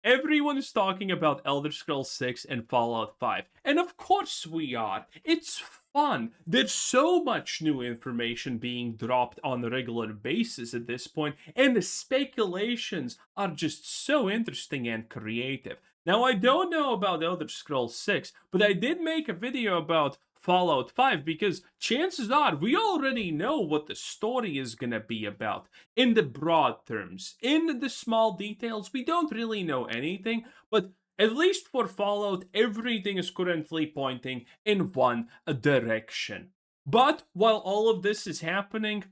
everyone is talking about Elder Scrolls 6 and Fallout 5. And of course we are. It's fun. There's so much new information being dropped on a regular basis at this point, and the speculations are just so interesting and creative. Now, I don't know about Elder Scrolls 6, but I did make a video about Fallout 5 because chances are we already know what the story is gonna be about in the broad terms. In the small details, we don't really know anything, but at least for Fallout, everything is currently pointing in one direction. But while all of this is happening,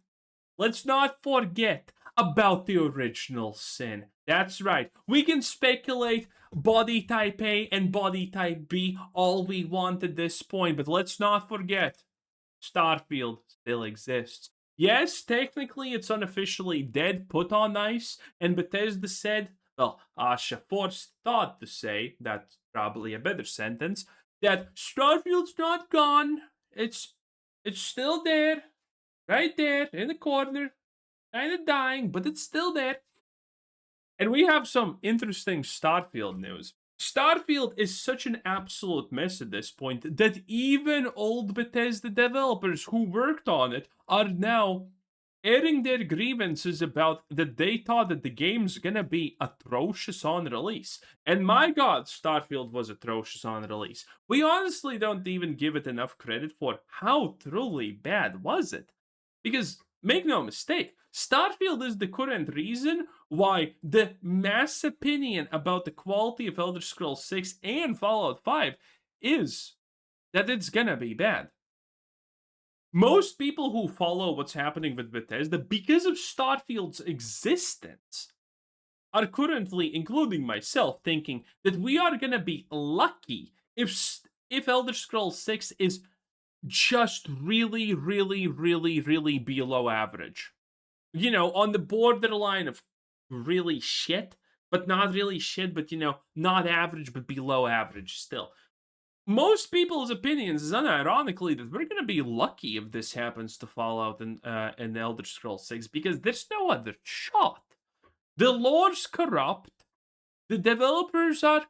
let's not forget about the original sin. That's right. We can speculate body type A and body type B all we want at this point, but let's not forget Starfield still exists. Yes, technically it's unofficially dead, put on ice, and Bethesda said, well, Asha forced Todd to say, that's probably a better sentence, that Starfield's not gone. It's still there, right there in the corner, kind of dying, but it's still there. And we have some interesting Starfield news. Starfield is such an absolute mess at this point that even old Bethesda developers who worked on it are now airing their grievances about that they thought that the game's gonna be atrocious on release. And my god, Starfield was atrocious on release. We honestly don't even give it enough credit for how truly bad was it. Because, make no mistake, Starfield is the current reason why the mass opinion about the quality of Elder Scrolls 6 and Fallout 5 is that it's gonna be bad. Most people who follow what's happening with Bethesda because of Starfield's existence are currently, including myself, thinking that we are gonna be lucky if Elder Scrolls 6 is just really, really, really, really below average. You know, on the borderline of really shit, but not really shit, but not average, but below average still. Most people's opinions is unironically that we're gonna be lucky if this happens to Fallout and Elder Scrolls 6 because there's no other shot. The lore's corrupt, the developers are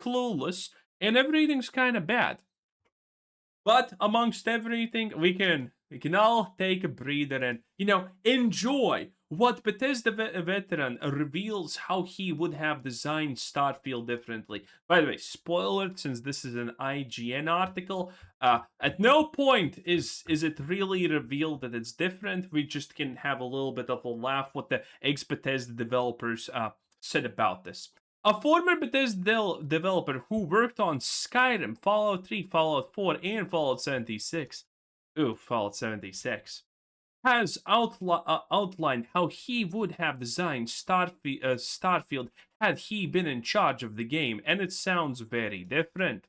clueless, and everything's kind of bad. But amongst everything, we can all take a breather and enjoy what Bethesda veteran reveals how he would have designed Starfield differently. By the way, spoiler, since this is an IGN article, at no point is it really revealed that it's different. We just can have a little bit of a laugh what the ex-Bethesda developers said about this. A former Bethesda developer who worked on Skyrim, Fallout 3, Fallout 4, and Fallout 76, Fallout 76, has outlined how he would have designed Starfield had he been in charge of the game, and it sounds very different.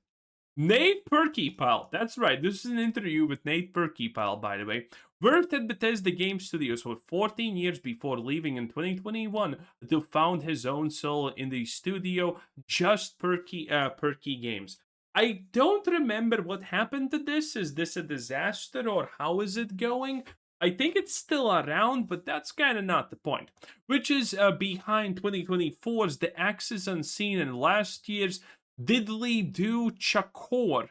Nate Perkypile, that's right, this is an interview with Nate Perkypile, by the way, worked at Bethesda Game Studios for 14 years before leaving in 2021 to found his own solo in the studio, Just Perky Games. I don't remember what happened to this. Is this a disaster or how is it going? I think it's still around, but that's kind of not the point. Which is behind 2024's The Axis Unseen and last year's Diddly Do Charcor.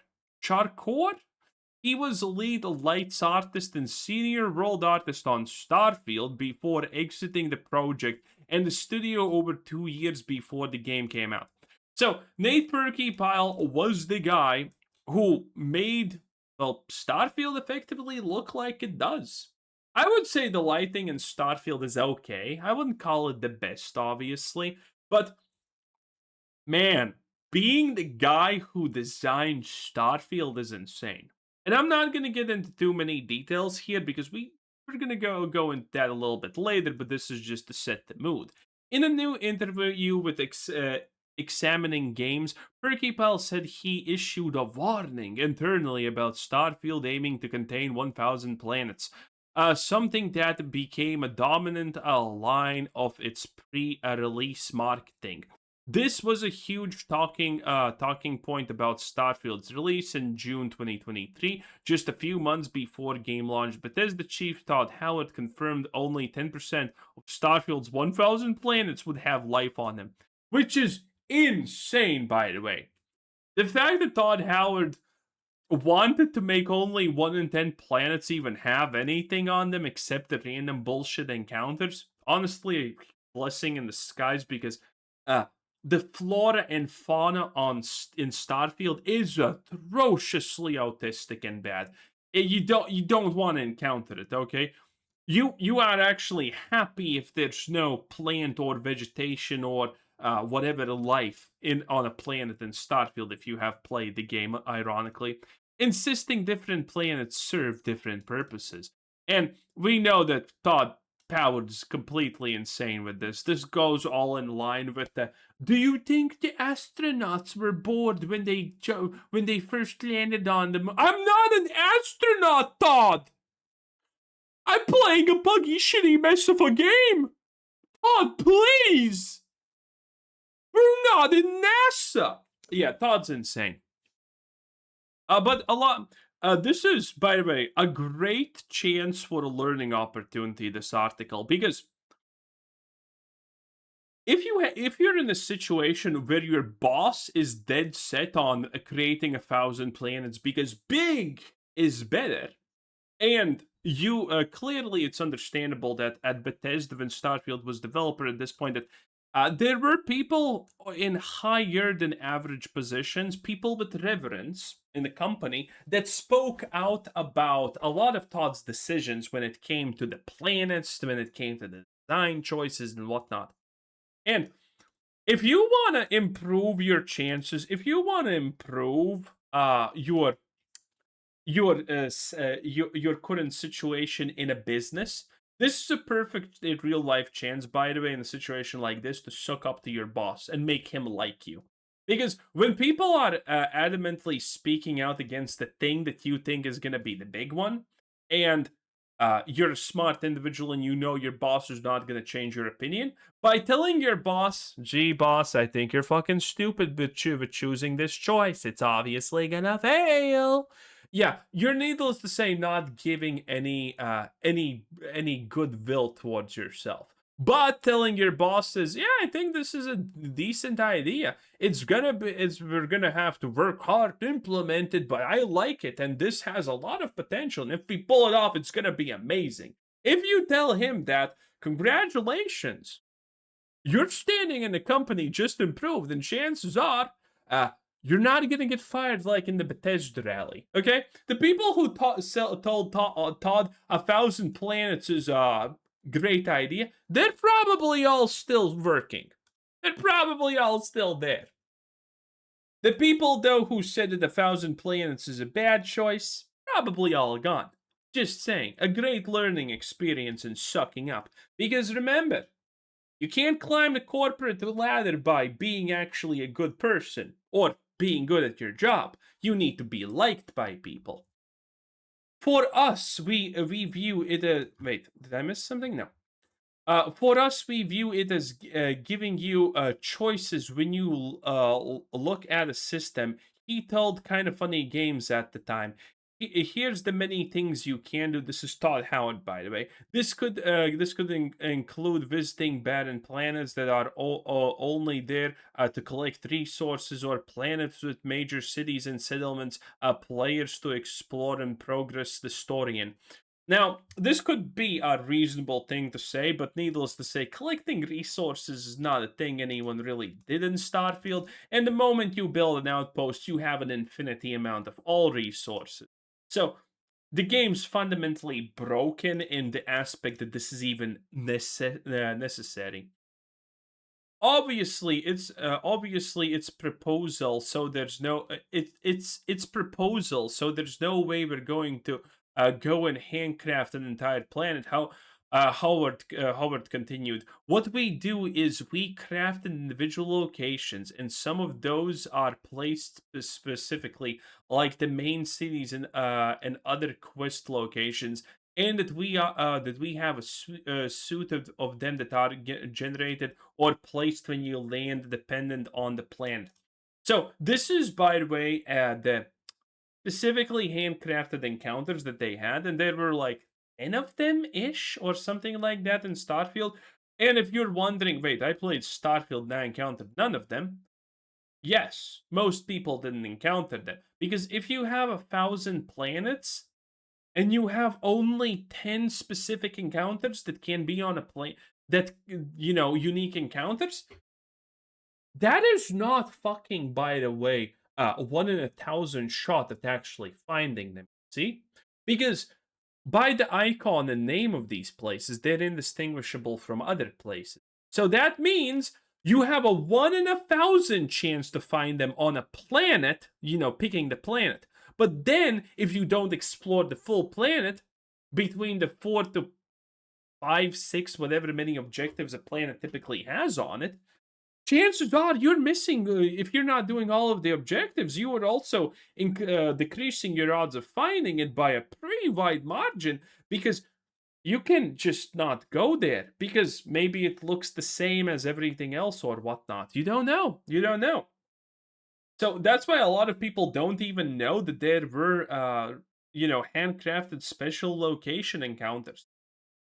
He was lead lights artist and senior world artist on Starfield before exiting the project and the studio over 2 years before the game came out. So, Nate Perkypile was the guy who made, Starfield effectively look like it does. I would say the lighting in Starfield is okay. I wouldn't call it the best, obviously, but man, being the guy who designed Starfield is insane. And I'm not going to get into too many details here because we're going to go into that a little bit later, but this is just to set the mood. In a new interview with Examining Games, Perkypile said he issued a warning internally about Starfield aiming to contain 1,000 planets. Something that became a dominant line of its pre-release marketing. This was a huge talking point about Starfield's release in June 2023, just a few months before game launch. Bethesda chief Todd Howard confirmed only 10% of Starfield's 1,000 planets would have life on them, which is insane, by the way. The fact that Todd Howard wanted to make only 1 in 10 planets even have anything on them except the random bullshit encounters, honestly, a blessing in disguise because uh, the flora and fauna in Starfield is atrociously autistic and bad. You don't want to encounter it, okay? You are actually happy if there's no plant or vegetation or whatever life in on a planet in Starfield if you have played the game, ironically. Insisting different planets serve different purposes. And we know that Todd Howard is completely insane with this. This goes all in line with the do you think the astronauts were bored when they first landed on the moon? I'm not an astronaut, Todd! I'm playing a buggy, shitty mess of a game! Todd, please! We're not in NASA! Yeah, Todd's insane. But a lot. This is, by the way, a great chance for a learning opportunity. This article, because if you're in a situation where your boss is dead set on creating 1,000 planets because big is better, and you clearly it's understandable that at Bethesda when Starfield was developer at this point that there were people in higher than average positions, people with reverence in the company that spoke out about a lot of Todd's decisions when it came to the planets, when it came to the design choices and whatnot. And if you want to improve your chances, if you want to improve your current situation in a business, this is a perfect real life chance, by the way, in a situation like this, to suck up to your boss and make him like you. Because when people are adamantly speaking out against the thing that you think is going to be the big one, and you're a smart individual and you know your boss is not going to change your opinion, by telling your boss, gee, boss, I think you're fucking stupid with choosing this choice. It's obviously going to fail. Yeah, you're needless to say not giving any goodwill towards yourself. But telling your bosses, yeah, I think this is a decent idea. We're gonna have to work hard to implement it, but I like it, and this has a lot of potential. And if we pull it off, it's gonna be amazing. If you tell him that, congratulations, your standing in the company just improved, and chances are, you're not gonna get fired like in the Bethesda rally. Okay, the people who told Todd 1,000 planets is a great idea, they're probably all still working. They're probably all still there. The people though who said that 1,000 planets is a bad choice, probably all gone. Just saying, a great learning experience in sucking up. Because remember, you can't climb the corporate ladder by being actually a good person or being good at your job. You need to be liked by people. For us, we view it as... Wait, did I miss something? No. For us, we view it as giving you choices when you look at a system. He told kind of funny games at the time. Here's the many things you can do. This is Todd Howard, by the way. This could include visiting barren planets that are only there to collect resources, or planets with major cities and settlements, players to explore and progress the story in. Now, this could be a reasonable thing to say, but needless to say, collecting resources is not a thing anyone really did in Starfield, and the moment you build an outpost, you have an infinity amount of all resources. So, the game's fundamentally broken in the aspect that this is even necessary. Obviously, it's proposal, so there's no it's proposal, so there's no way we're going to go and handcraft an entire planet. How Howard continued. What we do is we craft individual locations, and some of those are placed specifically, like the main cities and other quest locations, and that we have a suite of them that are generated or placed when you land, dependent on the planet. So this is, by the way, the specifically handcrafted encounters that they had, and there were like 10 of them ish or something like that in Starfield. And if you're wondering, wait, I played Starfield and I encountered none of them. Yes, most people didn't encounter them. Because if you have 1,000 planets and you have only 10 specific encounters that can be on a plane, that, unique encounters, that is not fucking, by the way, 1 in 1,000 shot at actually finding them. See? Because by the icon and name of these places, they're indistinguishable from other places. So that means you have a 1 in 1,000 chance to find them on a planet, picking the planet. But then, if you don't explore the full planet, between the 4 to 5, 6, whatever many objectives a planet typically has on it, chances are you're missing. If you're not doing all of the objectives, you are also decreasing your odds of finding it by a pretty wide margin, because you can just not go there because maybe it looks the same as everything else or whatnot. You don't know. You don't know. So that's why a lot of people don't even know that there were, handcrafted special location encounters,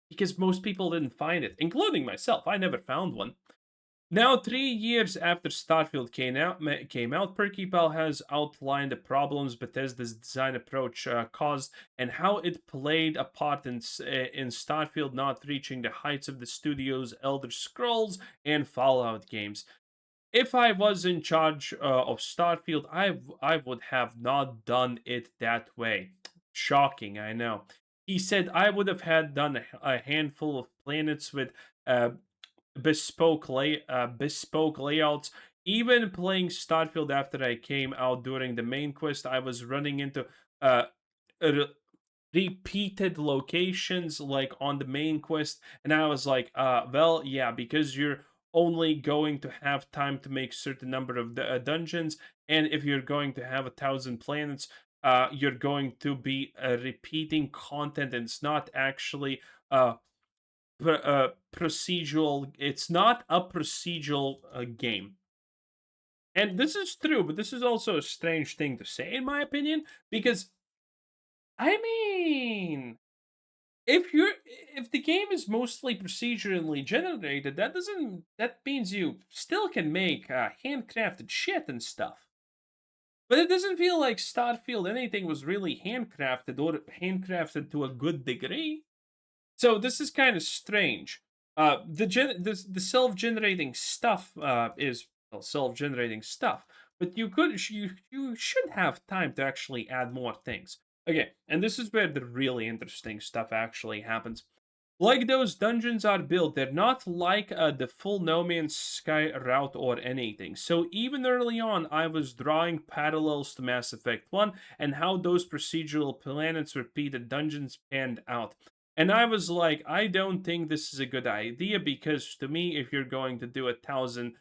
because most people didn't find it, including myself. I never found one. Now, 3 years after Starfield came out, PerkyPal has outlined the problems Bethesda's design approach caused and how it played a part in Starfield not reaching the heights of the studio's Elder Scrolls and Fallout games. If I was in charge of Starfield, I would have not done it that way. Shocking, I know. He said I would have had done a handful of planets with uh, bespoke layouts. Even playing Starfield after I came out during the main quest, I was running into uh, re- repeated locations like on the main quest, and I was like, well, yeah, because you're only going to have time to make certain number of dungeons, and if you're going to have 1,000 planets, you're going to be repeating content, and it's not actually procedural. It's not a procedural game. And this is true, but this is also a strange thing to say, in my opinion, because I mean, if the game is mostly procedurally generated, that means you still can make handcrafted shit and stuff. But it doesn't feel like Starfield anything was really handcrafted or handcrafted to a good degree. So this is kind of strange. The self-generating stuff is, well, self-generating stuff, but you should have time to actually add more things. Okay, and this is where the really interesting stuff actually happens. Like those dungeons are built, they're not like the full No Man's Sky route or anything. So even early on, I was drawing parallels to Mass Effect 1 and how those procedural planets repeated dungeons panned out. And I was like, I don't think this is a good idea, because to me, if you're going to do thousands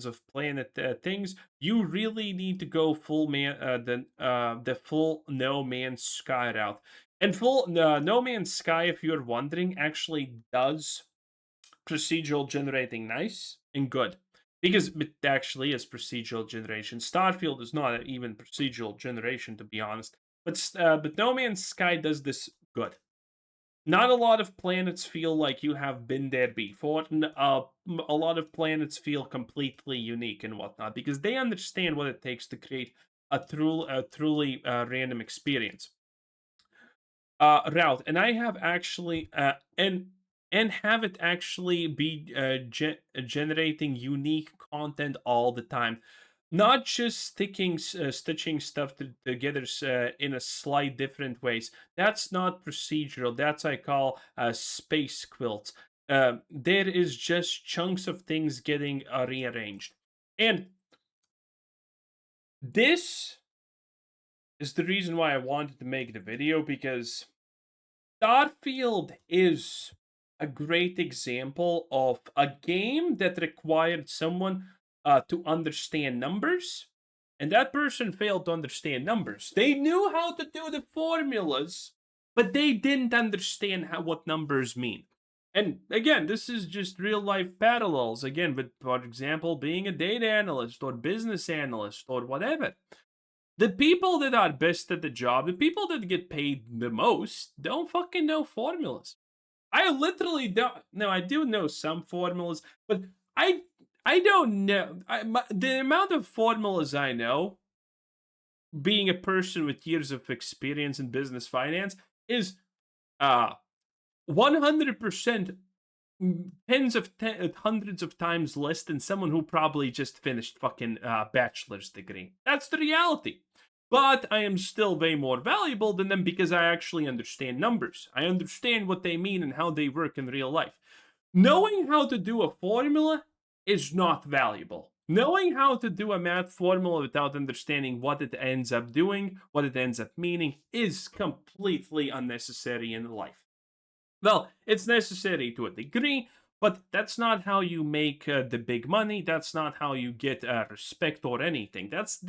of planet things, you really need to go full the full No Man's Sky route. And full No Man's Sky, if you're wondering, actually does procedural generating nice and good, because it actually is procedural generation. Starfield is not even procedural generation, to be honest, but No Man's Sky does this good. Not a lot of planets feel like you have been there before. A lot of planets feel completely unique and whatnot, because they understand what it takes to create a truly random experience route. And I have actually and have it actually be generating unique content all the time, not just stitching stuff together in a slight different ways. That's not procedural. That's I call space quilts. There is just chunks of things getting rearranged, and this is the reason why I wanted to make the video, because Starfield is a great example of a game that required someone to understand numbers, and that person failed to understand numbers. They knew how to do the formulas, but they didn't understand what numbers mean. And again, this is just real life parallels. Again, with, for example, being a data analyst or business analyst or whatever. The people that are best at the job, the people that get paid the most, don't fucking know formulas. I literally don't. No, I do know some formulas, but I I don't know. The amount of formulas I know, being a person with years of experience in business finance, is uh 100% hundreds of times less than someone who probably just finished fucking bachelor's degree. That's the reality. But I am still way more valuable than them because I actually understand numbers. I understand what they mean and how they work in real life. Knowing how to do a formula is not valuable. Knowing how to do a math formula without understanding what it ends up doing, what it ends up meaning, is completely unnecessary in life. Well, it's necessary to a degree, but that's not how you make the big money. That's not how you get respect or anything. That's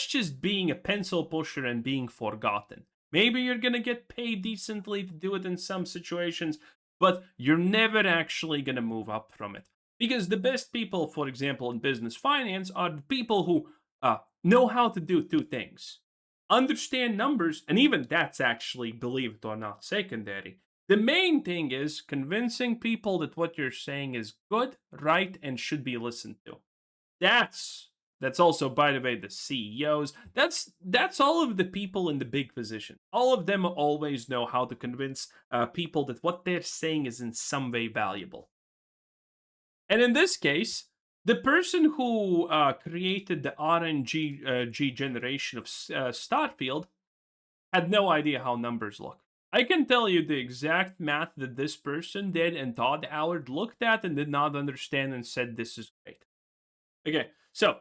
just being a pencil pusher and being forgotten. Maybe you're gonna get paid decently to do it in some situations, but you're never actually gonna move up from it. Because the best people, for example, in business finance, are the people who know how to do two things: understand numbers, and even that's actually, believe it or not, secondary. The main thing is convincing people that what you're saying is good, right, and should be listened to. That's also, by the way, the CEOs. That's all of the people in the big position. All of them always know how to convince people that what they're saying is in some way valuable. And in this case, the person who created the RNG generation of Starfield had no idea how numbers look. I can tell you the exact math that this person did, and Todd Howard looked at and did not understand and said, "This is great." Okay, so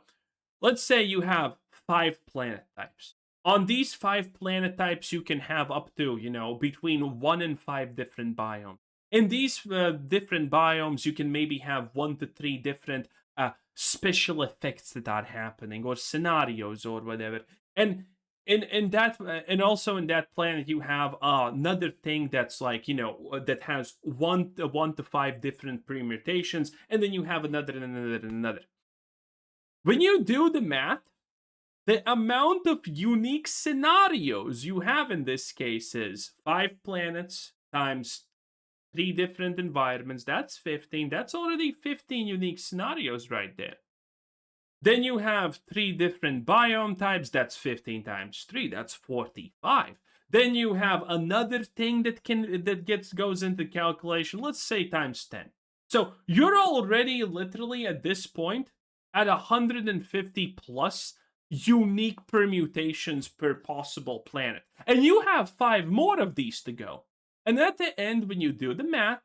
let's say you have 5 planet types. On these 5 planet types, you can have up to, between 1 and 5 different biomes. In these different biomes, you can maybe have 1 to 3 different special effects that are happening, or scenarios, or whatever. And in that, and also in that planet, you have another thing that's like, that has 1 to 5 different permutations, and then you have another and another and another. When you do the math, the amount of unique scenarios you have in this case is 5 planets times 3 different environments. That's 15. That's already 15 unique scenarios right there. Then you have 3 different biome types. That's 15 times 3. That's 45. Then you have another thing that goes into calculation. Let's say times 10. So you're already literally at this point at 150 plus unique permutations per possible planet. And you have 5 more of these to go. And at the end, when you do the math,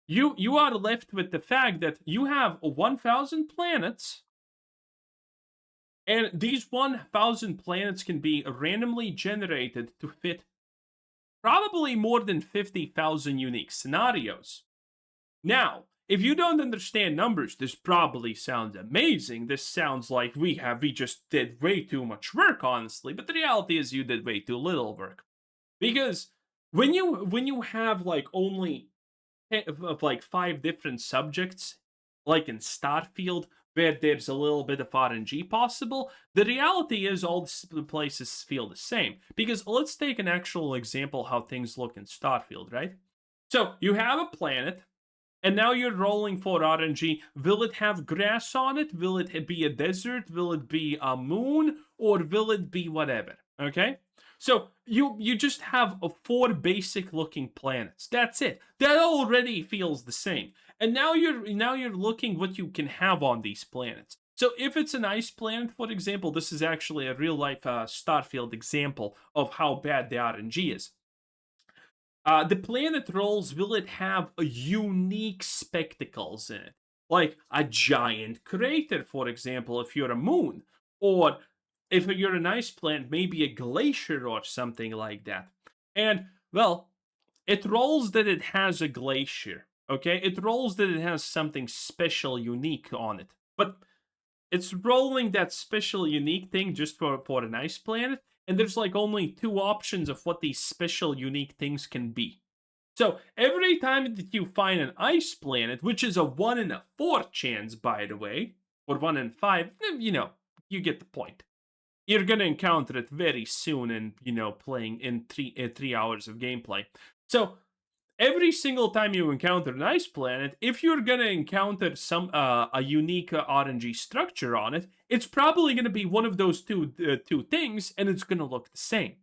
you are left with the fact that you have 1,000 planets, and these 1,000 planets can be randomly generated to fit probably more than 50,000 unique scenarios. Now, if you don't understand numbers, this probably sounds amazing. This sounds like we just did way too much work, honestly. But the reality is you did way too little work. Because when you have like only of like 5 different subjects, like in Starfield, where there's a little bit of RNG possible, the reality is all the places feel the same. Because let's take an actual example how things look in Starfield, right? So you have a planet, and now you're rolling for RNG. Will it have grass on it? Will it be a desert? Will it be a moon? Or will it be whatever? Okay? So you just have 4 basic looking planets. That's it. That already feels the same. And now you're looking what you can have on these planets. So if it's an ice planet, for example, this is actually a real life Starfield example of how bad the RNG is. The planet rolls, will it have a unique spectacles in it? Like a giant crater, for example, if you're a moon. Or if you're an ice planet, maybe a glacier or something like that. And, well, it rolls that it has a glacier, okay? It rolls that it has something special, unique on it. But it's rolling that special, unique thing just for an ice planet, and there's like only 2 options of what these special, unique things can be. So every time that you find an ice planet, which is a 1 in a 4 chance, by the way, or 1 in 5, you get the point. You're gonna encounter it very soon, and playing in 3 hours of gameplay. So every single time you encounter an ice planet, if you're gonna encounter some a unique RNG structure on it, it's probably gonna be one of those two things, and it's gonna look the same.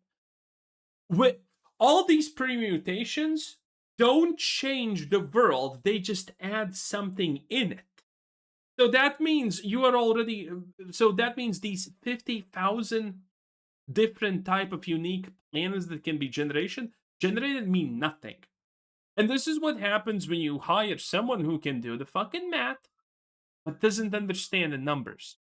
With all these permutations, don't change the world; they just add something in it. So that means you are already. So that means these 50,000 different type of unique planets that can be generated mean nothing. And this is what happens when you hire someone who can do the fucking math, but doesn't understand the numbers.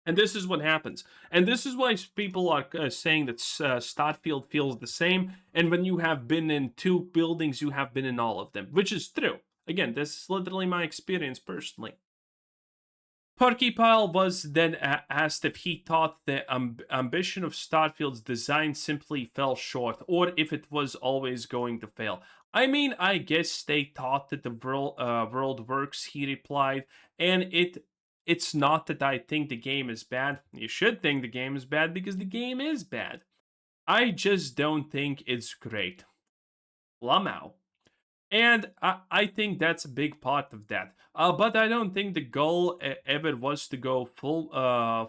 And this is what happens. And this is why people are saying that Starfield feels the same. And when you have been in 2 buildings, you have been in all of them, which is true. Again, this is literally my experience personally. Porcupile was then asked if he thought the ambition of Starfield's design simply fell short, or if it was always going to fail. I mean, I guess they thought that the world works, he replied, and it's not that I think the game is bad. You should think the game is bad because the game is bad. I just don't think it's great. Lamau. And I think that's a big part of that. But I don't think the goal ever was to go full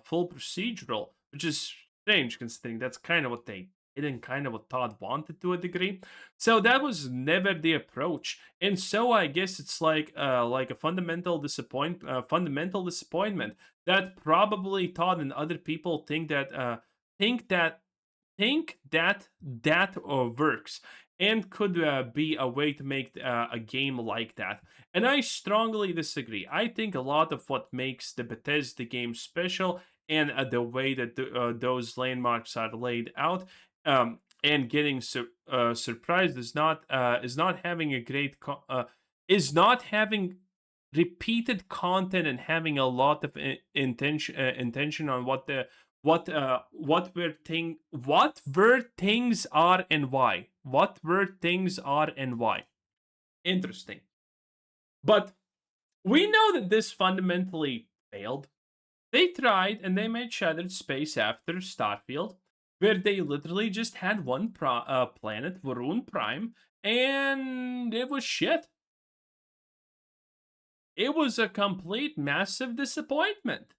procedural, which is strange considering that's kind of what they did and kind of what Todd wanted to a degree. So that was never the approach, and so I guess it's like a fundamental disappointment that probably Todd and other people think that works and could be a way to make a game like that. And I strongly disagree. I think a lot of what makes the Bethesda game special and the way that those landmarks are laid out, and getting surprised is not having a is not having repeated content and having a lot of intention on what were things are and why. What were things are and why. Interesting. But we know that this fundamentally failed. They tried and they made Shattered Space after Starfield, where they literally just had one planet, Varun Prime, and it was shit. It was a complete massive disappointment.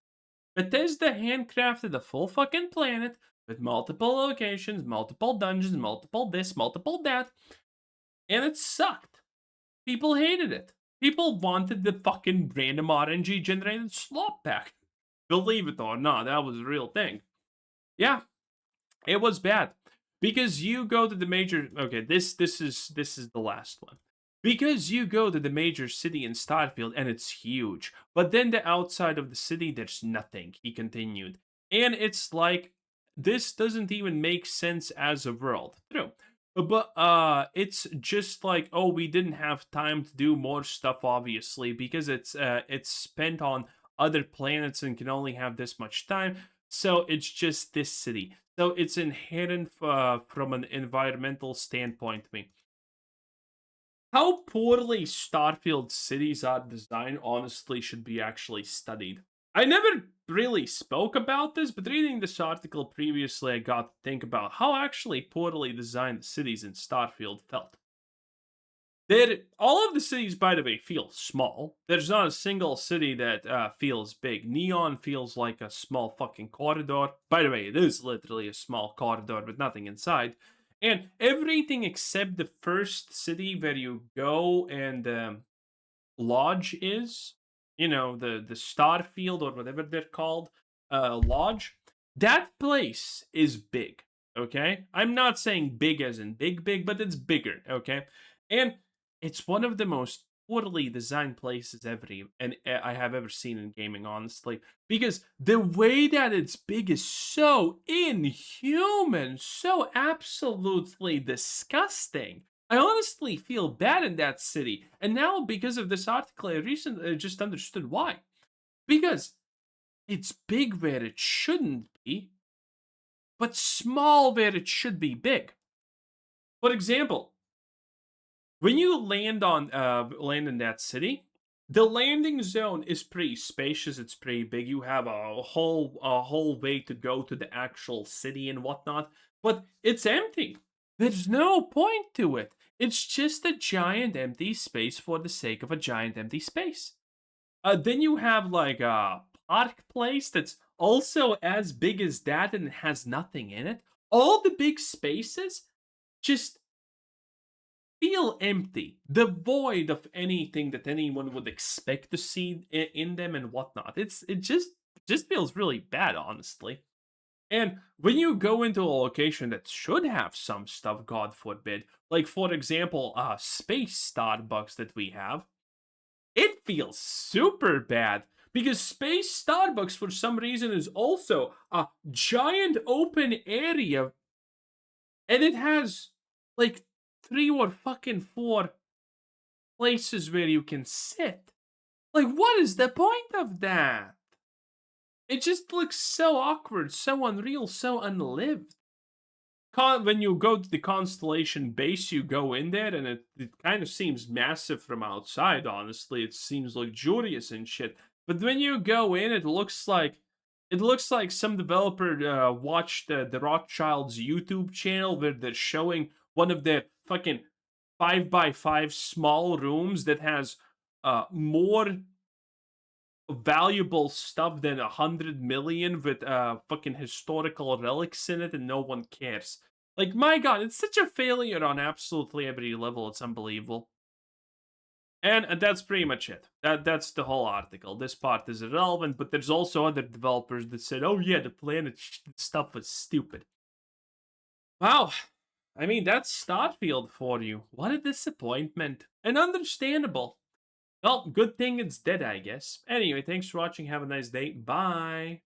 Bethesda handcrafted a full fucking planet with multiple locations, multiple dungeons, multiple this, multiple that, and it sucked. People hated it. People wanted the fucking random RNG generated slop pack. Believe it or not, that was a real thing. Yeah, it was bad because you go to the major. Okay, this is the last one. Because you go to the major city in Starfield and it's huge, but then the outside of the city there's nothing, he continued. And it's like this doesn't even make sense as a world. True. But it's just like, oh, we didn't have time to do more stuff obviously because it's spent on other planets and can only have this much time. So it's just this city. So it's inherent from an environmental standpoint to me. How poorly Starfield cities are designed honestly should be actually studied. I never really spoke about this, but reading this article previously, I got to think about how actually poorly designed the cities in Starfield felt. All of the cities, by the way, feel small. There's not a single city that feels big. Neon feels like a small fucking corridor. By the way, it is literally a small corridor with nothing inside. And everything except the first city where you go and lodge is, the Starfield or whatever they're called, lodge. That place is big. Okay, I'm not saying big as in big, but it's bigger. Okay, and it's one of the most poorly designed places I have ever seen in gaming, honestly, because the way that it's big is so inhuman, so absolutely disgusting. I honestly feel bad in that city, and now because of this article, I recently just understood why. Because it's big where it shouldn't be, but small where it should be big. For example, when you land in that city, the landing zone is pretty spacious. It's pretty big. You have a whole way to go to the actual city and whatnot, but it's empty. There's no point to it. It's just a giant empty space for the sake of a giant empty space. Then you have like a park place that's also as big as that and it has nothing in it. All the big spaces just feel empty, devoid of anything that anyone would expect to see in them and whatnot. It just feels really bad, honestly. And when you go into a location that should have some stuff, God forbid, like for example, space Starbucks that we have, it feels super bad because Space Starbucks, for some reason, is also a giant open area and it has like three or fucking four places where you can sit. Like, what is the point of that? It just looks so awkward, so unreal, so unlived. When you go to the Constellation base, you go in there, and it kind of seems massive from outside, honestly. It seems luxurious and shit. But when you go in, it looks like some developer watched the Rothschilds YouTube channel where they're showing one of their fucking 5x5 small rooms that has more valuable stuff than 100 million with fucking historical relics in it and no one cares. Like, my god, it's such a failure on absolutely every level. It's unbelievable. And that's pretty much it. That's the whole article. This part is irrelevant, but there's also other developers that said, "Oh yeah, the planet stuff was stupid." Wow. I mean, that's Starfield for you. What a disappointment. And understandable. Well, good thing it's dead, I guess. Anyway, thanks for watching. Have a nice day. Bye.